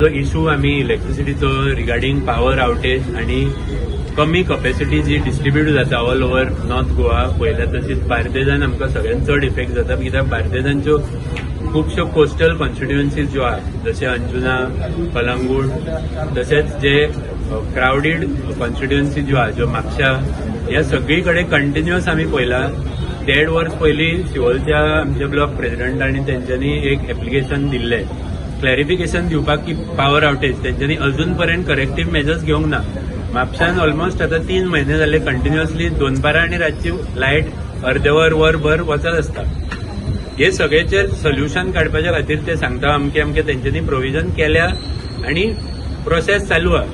जो इशू आम्ही इलेक्ट्रिसिटीचो regarding power outage आणि कमी कॅपॅसिटी जी डिस्ट्रीब्यूट जाता ऑल ओव्हर नॉर्थ गोवा पळयल्या तशीच बार्देजान आमकां सगळ्यांत चड इफेक्ट जाता कित्याक बार्देजांच्यो खुबश्यो कोस्टल कॉन्स्टिट्युएन्सीज ज्यो आहा जशे अंजुना कलंगूट तशेंच जे क्रावडीड कॉन्स्टिट्युएन्सी ज्यो आहा ज्यो म्हापशा ह्या सगळी कडेन कंटिन्युअस आमी पळयला 1.5 वर्स पयलीं शिवोलच्या आमच्या ब्लॉक प्रेसिडेंटांनी तेंच्यांनी एक एप्लिकेशन दिल्लें क्लॅरिफिकेशन दिवपाक की पॉवर आउटेज तेंच्यांनी अजून पर्यंत करेक्टीव मेजर्स घेवंक ना. म्हापशान ऑलमोस्ट आता 3 महिने जाले कंटिन्युअसली दोनपारां आनी रातची लायट अर्देवर वरभर वचत आसता. हे सगळ्याचेर सोल्युशन काडपाच्या खातीर ते सांगता अमके तेंच्यांनी प्रोविजन केल्या आणि प्रोसेस चालू आहा.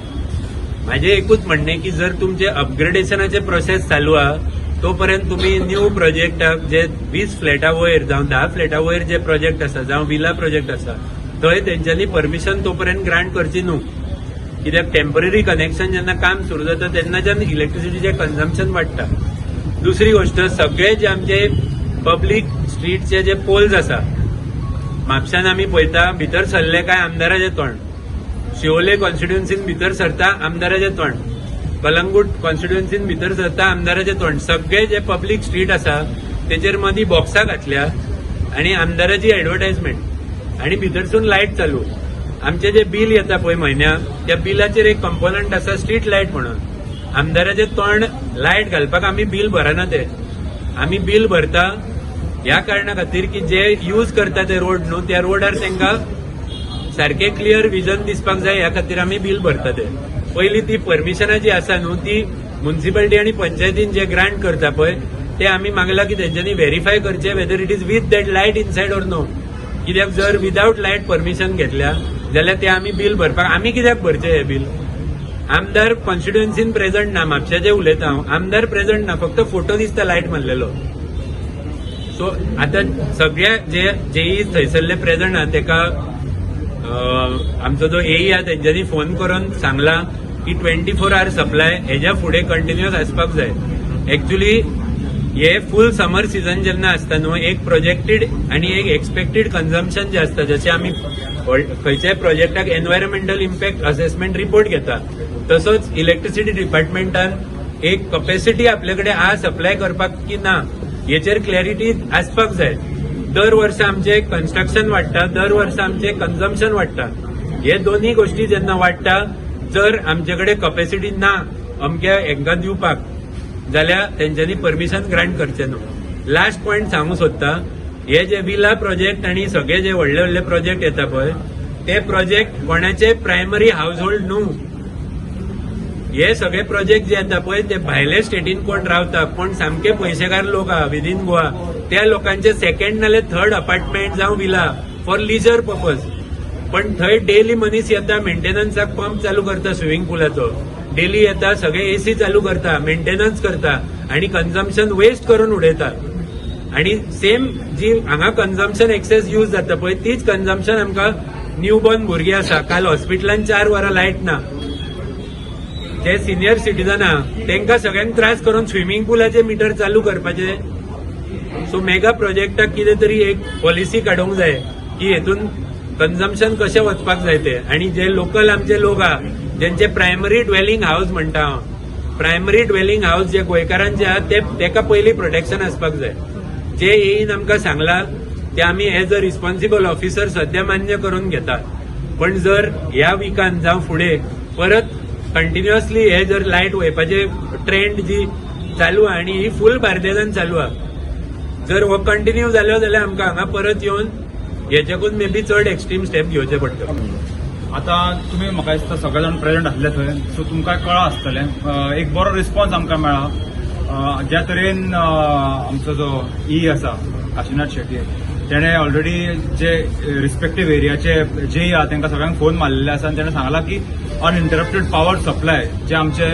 म्हाजें एकूच म्हणणें की जर तुमचे अपग्रेडेशनाचे प्रोसेस चालू आहा तोपर्यंत तुम्ही न्यू प्रोजेक्टाक जे 20 फ्लॅटा वयर जावं 10 फ्लॅटा वयर जे प्रोजेक्ट आसा जावं विला प्रोजेक्ट आसा थंय तेंच्यांनी परमिशन तोपर्यंत ग्रांट करची न्हू. कित्याक टेम्पररी कनेक्शन जेन्ना काम सुरू जाता तेन्नाच्यान इलेक्ट्रिसिटीचे कन्झम्पशन वाडटा. दुसरी गोष्ट सगळे जे आमचे पब्लीक स्ट्रीटचे जे पोल्स आसा म्हापशान आमी पळयता भितर सरले काय आमदाराचे तोंड, शिवोले कॉन्स्टिट्युएन्सीन भितर सरता आमदाराचे तोंड, कलंगूट कॉन्स्टिट्युएन्सीन भितर सरता आमदाराचे तोंड. सगळे जे पब्लीक स्ट्रीट आसा तेचेर मदीं बॉक्सां घातल्या आणि आमदाराची एडवर्टायजमेंट आणि भितरसून लायट चालू. आमचे जे बिल येता पळय म्हयन्याक त्या बिलाचेर एक कंपोनंट आसा स्ट्रीट लायट म्हणून. आमदाराचे तोंड लायट घालपाक आमी बिल भरना ते आमी बिल भरता ह्या कारणां खातीर की जे यूज करता ते रोड न्हू त्या रोडार तांकां सारखे क्लियर विजन दिसपाक जाय ह्या खातीर आमी बिल भरता ते. पयलीं ती परमिशनां जी आसा न्हू ती म्युन्सिपालिटी आनी पंचायतीन जे ग्रांट करता पळय ते आमी मागला की तेंच्यांनी व्हेरीफाय करचे whether it is with that light inside or no. कित्याक जर विदाउट लायट परमिशन घेतल्या जाल्यार ते आमी बिल भरपाक आमी कित्याक भरचे हे बिल. आमदार कॉन्स्टिट्युएन्सीन प्रेझंट ना. म्हापशाचे उलयता हांव. आमदार प्रेझंट ना फक्त फोटो दिसता लायट मारलेलो. सो आता सगळ्या जेई थंयसरले प्रेझंट आहा तेका आमचो जो एई आहा तेंच्यांनी फोन करून सांगला की 24 आवर सप्लाय हेज्या फुडें कंटिन्युअस आसपाक जाय. एक्चुअली हे फुल समर सीझन जेन्ना आसता न्हू एक प्रोजेक्टेड आणि एक एक्सपेक्टेड कन्झम्पशन जे आसता जशें आमी खंयच्याय प्रोजेक्टाक एनवायरमेंटल इम्पॅक्ट असेसमेंट रिपोर्ट घेता तसोच इलेक्ट्रिसिटी डिपार्टमेंटान एक कॅपॅसिटी आपले कडेन आहा सप्लाय करपाक की ना हेचेर क्लॅरिटी आसपाक जाय. दर वर्सा आमचे कन्स्ट्रक्शन वाडटा दर वर्सा आमचे कन्झम्पशन वाडटा. हे दोन्ही गोष्टी जेन्ना वाडटा जर आमचे कडेन कॅपॅसिटी ना अमक्या हांकां दिवपाक जाल्यार तेंच्यांनी परमिशन ग्रांट करचें न्हू. लास्ट पॉयंट सांगूंक सोदता हे जे विला प्रोजेक्ट आणि सगळे जे व्हडले व्हडले प्रोजेक्ट येता पळय ते प्रोजेक्ट कोणाचे प्रायमरी हाऊस होल्ड न्हू. हे सगळे प्रोजेक्ट जे येता पळय ते भायले स्टेटीन कोण रावता कोण सामके पयशेकार लोक आहा विदीन गोवा त्या लोकांचे सेकंड नाल्यार थर्ड अपार्टमेंट जावं विला फॉर लिजर पर्पज. पण थंय डेली मनीस येता मेंटेनन्साक पंप चालू करता स्विमींग पुलाचो डेली येता सगळे एसी चालू करता मेंटेनन्स करता आणि कन्झम्पशन वेस्ट करून उडयता. आणि सेम जी हांगा कन्झम्पशन एक्सेस यूज जाता पळय तीच कन्झम्पशन आमकां न्यूबॉर्न भुरगीं आसा काल हॉस्पिटलान 4 वरां लायट ना. जे सिनियर सिटीजन आहा तांकां सगळ्यांक त्रास करून स्विमींग पुलाचे मिटर चालू करपाचे. सो मेगा प्रोजेक्टाक कितें तरी एक पॉलिसी काडूंक जाय की हेतून कन्झम्पशन कशें वचपाक जाय ते. आणि जे लोकल आमचे लोक आहा जेंचे प्रायमरी ड्वेलिंग हाऊस म्हणटा हांव प्रायमरी ड्वेलिंग हाऊस जे गोंयकारांचे आहा तेका पयलीं प्रोटेक्शन आसपाक जाय. जे येईन आमकां सांगला ते आमी एज अ रिस्पॉन्सिबल ऑफिसर सध्या मान्य करून घेता. पण जर ह्या विकान जावं फुडें परत कंटिन्युअसली हे जर लायट वयपाचे ट्रेंड जी चालू आहा आणि ही फुल बार्देजान चालू आहा जर हो कंटिन्यू जालो जाल्यार आमकां हांगा परत येवन हेच्याकून मे बी चड एक्स्ट्रीम स्टेप घेवचे पडटा. आता तुम्ही म्हाका दिसता सगळे जाण प्रेझेंट आसले थंय सो तुमकां कळ्ळां आसतलें एक बरो रिस्पॉन्स आमकां मेळ्ळा. ज्या तरेन आमचो जो ई आसा काशिनाथ शेट्टी तेणे ऑलरेडी जे रिस्पेक्टीव एरियाचे जे आहा तांकां सगळ्यांक फोन मारलेले आसा आनी तेणें सांगलां की अनइंटरप्टेड पॉवर सप्लाय जे आमचे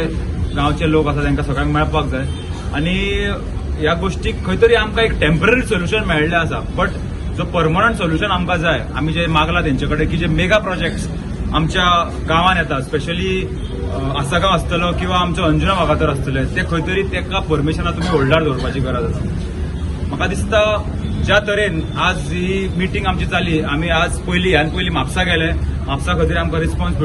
गांवचे लोक आसा तांकां सगळ्यांक मेळपाक जाय. आनी ह्या गोष्टीक खंय तरी आमकां एक टेम्पररी सोल्युशन मेळिल्लें आसा. बट जो परमनंट सोल्युशन आमकां जाय आमी जे मागला तेंचे कडेन की जे मेगा प्रोजेक्ट्स आमच्या गांवांत येता स्पेशली आसागांव आसतलो किंवा आमचो अंजुना वागातोर आसतले ते खंय तरी तेका परमिशनां तुमी होल्डार दवरपाची गरज आसा. म्हाका दिसता ज्या तरेन आज ही मिटींग आमची जाली आमी आज पयलीं म्हापसा गेले म्हापसा खातीर आमकां रिस्पॉन्स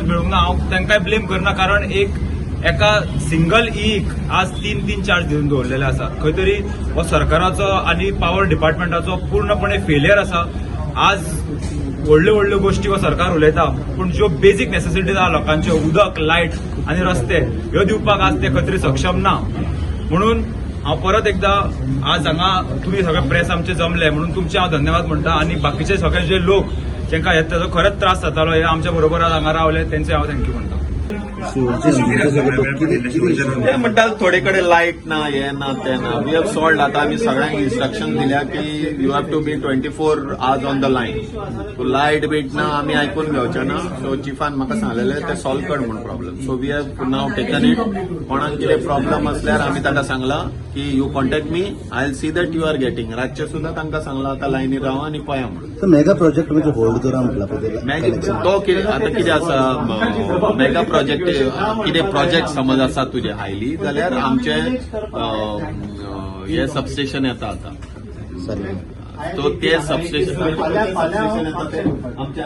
मेळूंक ना हांव तांकांय ब्लेम करना, कारण एका सिंगल ईक आज 3 चार्ज दिवन दवरलेले आसा. खंय तरी हो सरकाराचो आनी पॉवर डिपार्टमेंटाचो पूर्णपणे फेलियर आसा. आज व्हडल्यो गोष्टी हो सरकार उलयता, पूण ज्यो बेजीक नेसेसिटीज आहा लोकांच्यो, उदक, लायट आनी रस्ते, ह्यो दिवपाक आज ते खत्री सक्षम ना. म्हणून हांव परत एकदा आज हांगा तुमी सगळे प्रेस आमचे जमले म्हणून तुमचे हांव धन्यवाद म्हणटा, आनी बाकीचे सगळे जे लोक जेंका ताजो खरेंच त्रास जातालो हे आमच्या बरोबर आज हांगा रावले तेंचे हांव थँक्यू म्हणटा. ते म्हणटात थोडे कडेन लायट ना, हे ना ते ना. We have sold. आता आम्ही सगळ्यांक इन्स्ट्रक्शन दिल्या की you have to be 24 hours on the line. So light beat ना आम्ही ऐकून घेवचे ना. सो चिफान म्हाका सांगलेले ते सॉल्व कर म्हणून problem. So we have now taken it. कोणाक कितें प्रॉब्लेम असल्यार आम्ही ताका सांगला की you contact me, I will see that you are getting. रातचे सुद्धा तांकां सांगला आता लायनीर रावा आनी पळया म्हणून. मेगा प्रोजेक्ट म्हणजे होल्ड करा म्हटला पळय तो कितें आता कितें आसा मेगा प्रोजेक्ट, कितें प्रोजेक्ट समज आसा तुजे हायली जाल्यार आमचे हे सबस्टेशन येता आता. तो ते सबस्टेशन येता ते आमच्या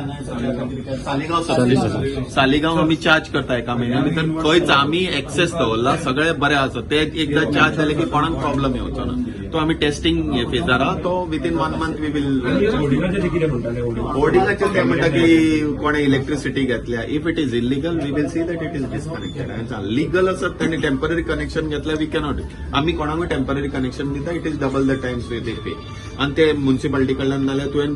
सालिगांव सबस्टेशन. सालिगांव आमी चार्ज करता एका म्हयन्या भितर. खंयच आमी एक्सेस दवरला, सगळे बरें आसा. ते एकदा चार्ज जाले की कोणाक प्रॉब्लेम येवचो ना. तो आमी टेस्टिंग फेजार आहा. तो विथइन 1 month वी वील. होर्डिंगाचे ते म्हणटा की कोणे इलेक्ट्रिसिटी घेतल्या. If it is illegal we will see that it is disconnected. Legal आसत तांणी टेम्पररी कनेक्शन घेतल्या वी कॅनॉट. आमी कोणाकूय टेम्पररी कनेक्शन दिता, it is double the times way they pay. आणि ते म्युन्सिपालिटी कडल्यान नाल्यार तुवें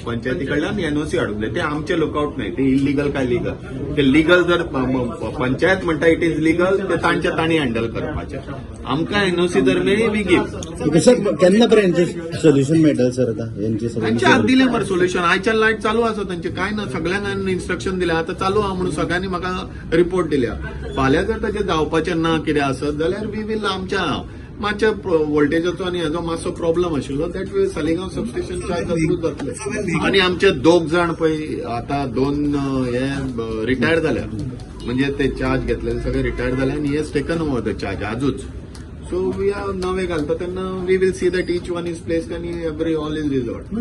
पंचायती कडल्यान एनओसी हाडूंक जाय. ते आमचे लुकआउट नाही. ते इलिगल काय लिगल. ते लिगल जर पंचायत म्हणटा इट इज लिगल, ते तांच्या तांणी हँडल करपाचें. आमकां एनओसी जर मेळ्ळी वी गीव. केन्ना पर्यंत सोल्युशन मेळटलें सर आता यांचे तांचे हात दिले मरे सोल्युशन. आयच्या लायट चालू आसा तांचे, काय ना. सगळ्यांक इन्स्ट्रक्शन दिल्या आता चालू आहा म्हणून सगळ्यांनी म्हाका रिपोर्ट दिल्या. फाल्यां जर ताचें जावपाचें ना कितें आसत जाल्यार वी वील आमच्या मातशा व्होल्टेजाचो आनी हेजो मातसो प्रॉब्लेम आशिल्लो that way Saligao substation charge approve जातले. आनी आमचे 2 जाण पळय आता 2 हे रिटायर जाल्या. म्हणजे ते चार्ज घेतलेले सगळे रिटायर जाले आनी has taken over the charge आजूच. सो वी आर नवे घालता तेन्ना we will see that each one is placed आनी एवरी ऑल इज रिझॉल्व.